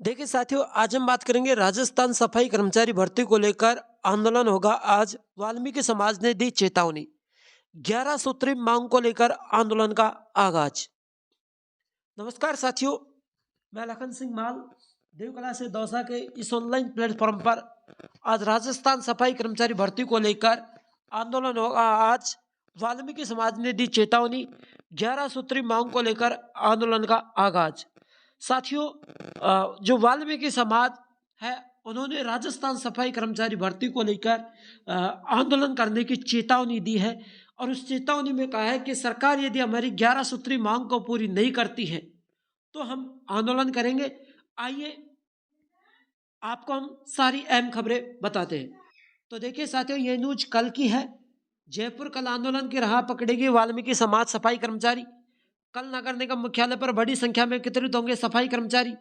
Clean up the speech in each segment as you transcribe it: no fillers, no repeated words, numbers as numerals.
देखिए साथियों, आज हम बात करेंगे राजस्थान सफाई कर्मचारी भर्ती को लेकर। आंदोलन होगा आज। वाल्मीकि समाज ने दी चेतावनी। 11 सूत्री मांग को लेकर आंदोलन का आगाज। नमस्कार साथियों, मैं लखन सिंह माल देवकला से दौसा के इस ऑनलाइन प्लेटफॉर्म पर आज राजस्थान सफाई कर्मचारी भर्ती को लेकर आंदोलन होगा आज। वाल्मीकि समाज ने दी चेतावनी। 11 सूत्री मांग को लेकर आंदोलन का आगाज। साथियों, जो वाल्मीकि समाज है उन्होंने राजस्थान सफाई कर्मचारी भर्ती को लेकर आंदोलन करने की चेतावनी दी है। और उस चेतावनी में कहा है कि सरकार यदि हमारी 11 सूत्री मांग को पूरी नहीं करती है तो हम आंदोलन करेंगे। आइए आपको हम सारी अहम खबरें बताते हैं। तो देखिए साथियों, ये न्यूज कल की है। जयपुर कल आंदोलन की राह पकड़ेगी वाल्मीकि समाज सफाई कर्मचारी। कल नगर निगम मुख्यालय पर बड़ी संख्या में एकत्रित होंगे सफाई कर्मचारी।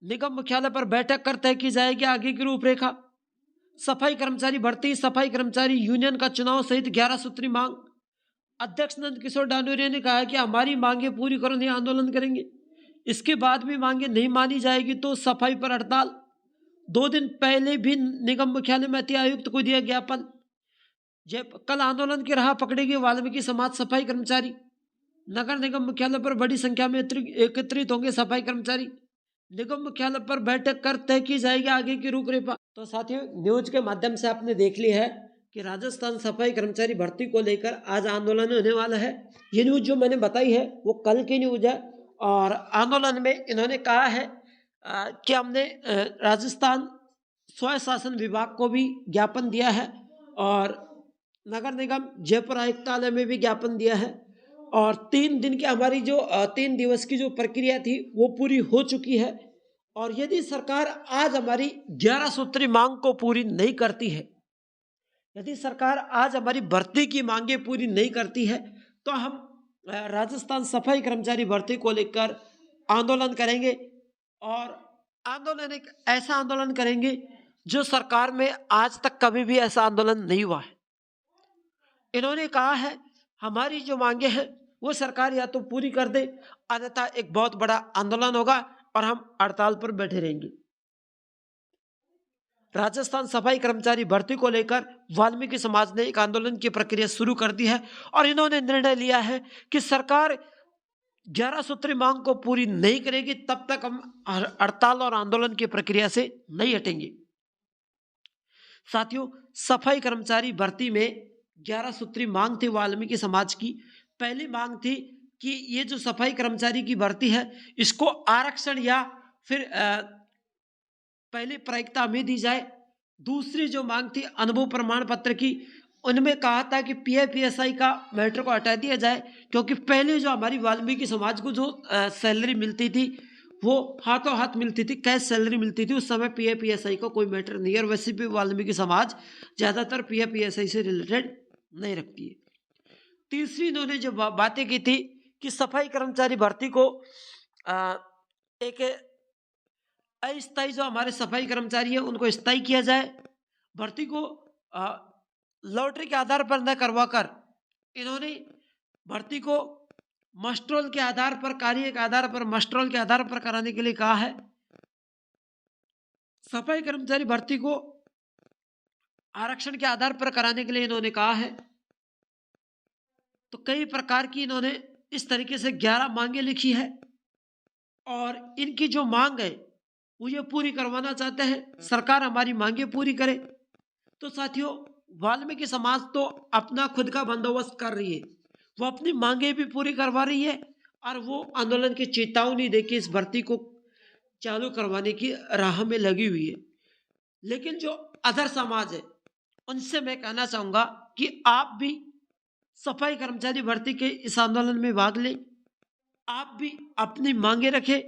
निगम मुख्यालय पर बैठक कर तय की जाएगी आगे की रूपरेखा। सफाई कर्मचारी भर्ती, सफाई कर्मचारी यूनियन का चुनाव सहित 11 सूत्री मांग। अध्यक्ष नंद किशोर डांडोरिया ने कहा कि हमारी मांगे पूरी करो नहीं आंदोलन करेंगे। इसके बाद भी मांगे नहीं मानी जाएगी तो सफाई पर हड़ताल। 2 दिन पहले भी निगम मुख्यालय में अति आयुक्त को दिया ज्ञापन। कल आंदोलन की राह पकड़ेगी वाल्मीकि समाज सफाई कर्मचारी। नगर निगम मुख्यालय पर बड़ी संख्या में एकत्रित होंगे सफाई कर्मचारी। निगम मुख्यालय पर बैठक कर तय की जाएगी आगे की रूपरेखा। तो साथियों, न्यूज के माध्यम से आपने देख लिया है कि राजस्थान सफाई कर्मचारी भर्ती को लेकर आज आंदोलन होने वाला है। ये न्यूज जो मैंने बताई है वो कल की न्यूज है। और आंदोलन में इन्होंने कहा है कि हमने राजस्थान स्वयं शासन विभाग को भी ज्ञापन दिया है और नगर निगम जयपुर आयुक्तालय में भी ज्ञापन दिया है। और 3 दिन की हमारी जो 3 दिवस की जो प्रक्रिया थी वो पूरी हो चुकी है। और यदि सरकार आज हमारी 11 सूत्री मांग को पूरी नहीं करती है, यदि सरकार आज हमारी भर्ती की मांगे पूरी नहीं करती है तो हम राजस्थान सफाई कर्मचारी भर्ती को लेकर आंदोलन करेंगे। और आंदोलन एक ऐसा आंदोलन करेंगे जो सरकार में आज तक कभी भी ऐसा आंदोलन नहीं हुआ है। इन्होंने कहा है हमारी जो मांगे हैं वो सरकार या तो पूरी कर दे, अन्यथा एक बहुत बड़ा आंदोलन होगा और हम हड़ताल पर बैठे रहेंगे। राजस्थान सफाई कर्मचारी भर्ती को लेकर वाल्मीकि समाज ने एक आंदोलन की प्रक्रिया शुरू कर दी है और इन्होंने निर्णय लिया है कि सरकार 11 सूत्री मांग को पूरी नहीं करेगी तब तक हम हड़ताल और आंदोलन की प्रक्रिया से नहीं हटेंगे। साथियों, सफाई कर्मचारी भर्ती में 11 सूत्री मांग थी वाल्मीकि समाज की। पहली मांग थी कि ये जो सफाई कर्मचारी की भर्ती है इसको आरक्षण या फिर पहली प्रायिकता में दी जाए। दूसरी जो मांग थी अनुभव प्रमाण पत्र की, उनमें कहा था कि पीएफईएसआई का मैटर को हटा दिया जाए, क्योंकि पहले जो हमारी वाल्मीकि समाज को जो सैलरी मिलती थी वो हाथों हाथ मिलती थी, कैश सैलरी मिलती थी। उस समय पीएफईएसआई का कोई मैटर नहीं है और वैसे भी वाल्मीकि समाज ज़्यादातर पीएफईएसआई से रिलेटेड नहीं रखती है। तीसरी इन्होंने जो बातें की थी कि सफाई कर्मचारी भर्ती को एक अस्थायी जो हमारे सफाई कर्मचारी है उनको स्थायी किया जाए। भर्ती को लॉटरी के आधार पर न करवाकर इन्होंने भर्ती को मस्ट्रोल के आधार पर, कार्य के आधार पर, मस्ट्रोल के आधार पर कराने के लिए कहा है। सफाई कर्मचारी भर्ती को आरक्षण के आधार पर कराने के लिए इन्होंने कहा है। तो कई प्रकार की इन्होंने इस तरीके से 11 मांगे लिखी है और इनकी जो मांग है वो ये पूरी करवाना चाहते हैं, सरकार हमारी मांगे पूरी करे। तो साथियों, वाल्मीकि समाज तो अपना खुद का बंदोबस्त कर रही है, वो अपनी मांगे भी पूरी करवा रही है और वो आंदोलन की चेतावनी देके इस भर्ती को चालू करवाने की राह में लगी हुई है। लेकिन जो अदर समाज है उनसे मैं कहना चाहूंगा कि आप भी सफाई कर्मचारी भर्ती के इस आंदोलन में भाग लें। आप भी अपनी मांगे रखें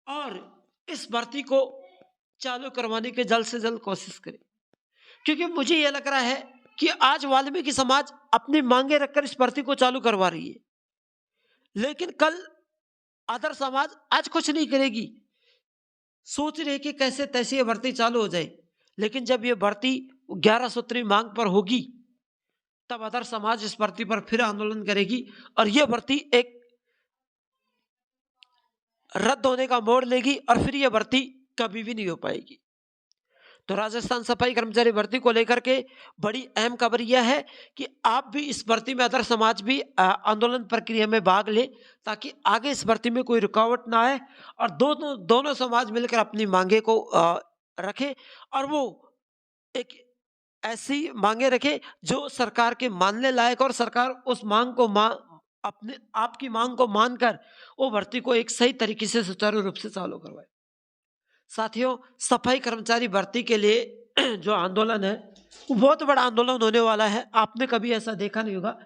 और इस भर्ती को चालू करवाने की जल्द से जल्द कोशिश करें, क्योंकि मुझे यह लग रहा है कि आज वाल्मीकि समाज अपनी मांगे रखकर इस भर्ती को चालू करवा रही है, लेकिन कल अदर समाज आज कुछ नहीं करेगी, सोच रहे कि कैसे तैसे ये भर्ती चालू हो जाए। लेकिन जब ये भर्ती 11 सूत्री मांग पर होगी तब अदर समाज इस भर्ती पर फिर आंदोलन करेगी और यह भर्ती एक रद्द होने का मोड़ लेगी और फिर यह भर्ती कभी भी नहीं हो पाएगी। तो राजस्थान सफाई कर्मचारी भर्ती को लेकर के बड़ी अहम खबर यह है कि आप भी इस भर्ती में, अदर समाज भी आंदोलन प्रक्रिया में भाग ले, ताकि आगे इस भर्ती में कोई रुकावट ना आए और दोनों दोनों समाज मिलकर अपनी मांगे को रखे और वो एक ऐसी मांगे रखे जो सरकार के मानने लायक, और सरकार उस मांग को अपने आपकी मांग को मानकर वो भर्ती को एक सही तरीके से सुचारू रूप से चालू करवाए। साथियों, सफाई कर्मचारी भर्ती के लिए जो आंदोलन है वो बहुत बड़ा आंदोलन होने वाला है। आपने कभी ऐसा देखा नहीं होगा।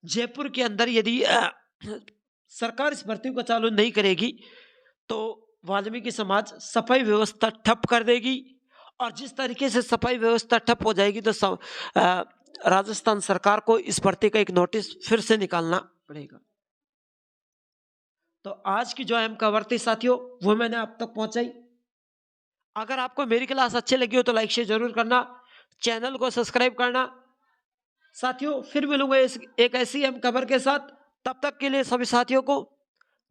जयपुर के अंदर यदि सरकार इस भर्ती को चालू नहीं करेगी तो वाल्मीकि समाज सफाई व्यवस्था ठप कर देगी, और जिस तरीके से सफाई व्यवस्था ठप हो जाएगी तो राजस्थान सरकार को इस भर्ती का एक नोटिस फिर से निकालना पड़ेगा। तो आज की जो अहम खबर थी साथियों, वो मैंने आप तक पहुंचाई। अगर आपको मेरी क्लास अच्छी लगी हो तो लाइक शेयर जरूर करना, चैनल को सब्सक्राइब करना। साथियों, फिर मिलूंगा एक ऐसी अहम खबर के साथ। तब तक के लिए सभी साथियों को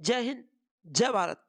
जय हिंद, जय भारत।